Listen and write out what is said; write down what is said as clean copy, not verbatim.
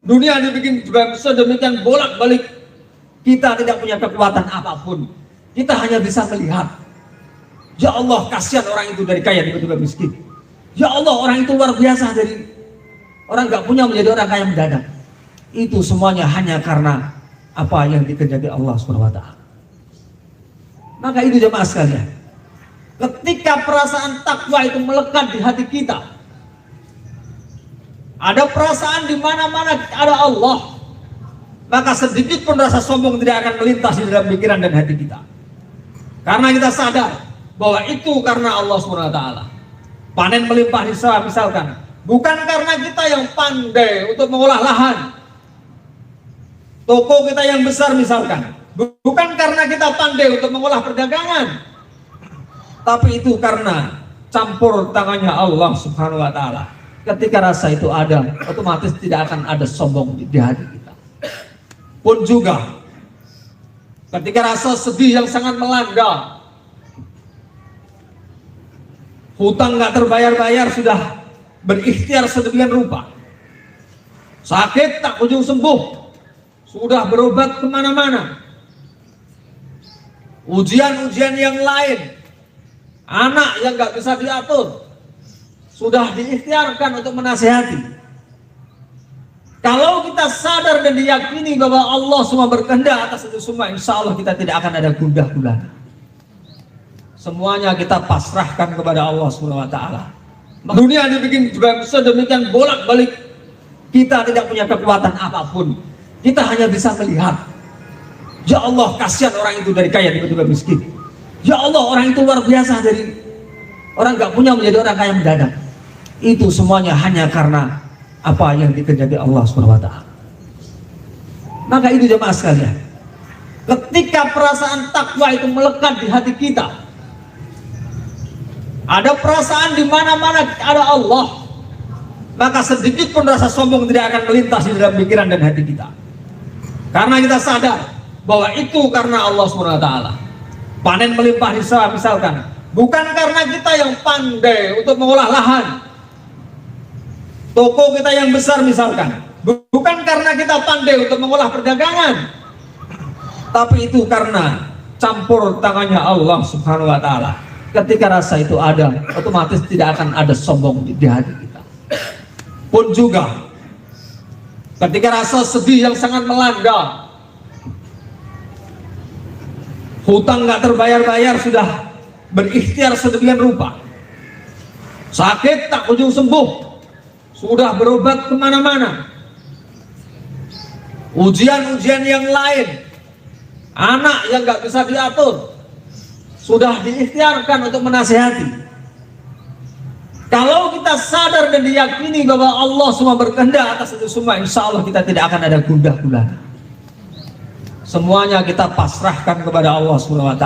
Dunia dibikin juga sedemikian bolak-balik. Kita tidak punya kekuatan apapun. Kita hanya bisa melihat. Ya Allah, kasihan orang itu dari kaya tiba-tiba miskin. Ya Allah, orang itu luar biasa dari orang nggak punya menjadi orang kaya mendadak. Itu semuanya hanya karena apa yang dikehendaki Allah SWT. Maka itu jemaah sekalian, ketika perasaan takwa itu melekat di hati kita, ada perasaan di mana-mana ada Allah, maka sedikit pun rasa sombong tidak akan melintas di dalam pikiran dan hati kita. Karena kita sadar bahwa itu karena Allah SWT. Panen melimpah di sawah misalkan, bukan karena kita yang pandai untuk mengolah lahan. Toko kita yang besar misalkan, bukan karena kita pandai untuk mengolah perdagangan, tapi itu karena campur tangannya Allah Subhanahu wa Ta'ala. Ketika rasa itu ada, otomatis tidak akan ada sombong di hati kita. Pun juga ketika rasa sedih yang sangat melanda, hutang nggak terbayar-bayar sudah berikhtiar sedemikian rupa, sakit tak kunjung sembuh, sudah berobat kemana-mana, ujian-ujian yang lain, anak yang nggak bisa diatur, sudah diikhtiarkan untuk menasihati. Kalau kita sadar dan diyakini bahwa Allah semua berkehendak atas itu semua, insya Allah kita tidak akan ada gundah gulana. Semuanya kita pasrahkan kepada Allah SWT. Dunia dibikin juga sedemikian bolak-balik. Kita tidak punya kekuatan apapun. Kita hanya bisa melihat. Ya Allah, kasihan orang itu dari kaya tiba-tiba miskin. Ya Allah, orang itu luar biasa dari orang nggak punya menjadi orang kaya mendadak. Itu semuanya hanya karena apa yang dikehendaki Allah SWT. Maka itu jemaah sekalian, ketika perasaan takwa itu melekat di hati kita, ada perasaan di mana-mana ada Allah, maka sedikit pun rasa sombong tidak akan melintas di dalam pikiran dan hati kita. Karena kita sadar bahwa itu karena Allah SWT. Panen melimpah di sawah misalkan, bukan karena kita yang pandai untuk mengolah lahan. Toko kita yang besar misalkan, bukan karena kita pandai untuk mengolah perdagangan, tapi itu karena campur tangannya Allah Subhanahu wa Ta'ala. Ketika rasa itu ada, otomatis tidak akan ada sombong di hati kita. Pun juga ketika rasa sedih yang sangat melanda, hutang nggak terbayar-bayar sudah berikhtiar sedemikian rupa, sakit tak kunjung sembuh, sudah berobat kemana-mana, ujian-ujian yang lain, anak yang nggak bisa diatur, sudah diikhtiarkan untuk menasihati. Kalau kita sadar dan diyakini bahwa Allah semua berkehendak atas itu semua, insya Allah kita tidak akan ada gundah gulana. Semuanya kita pasrahkan kepada Allah SWT.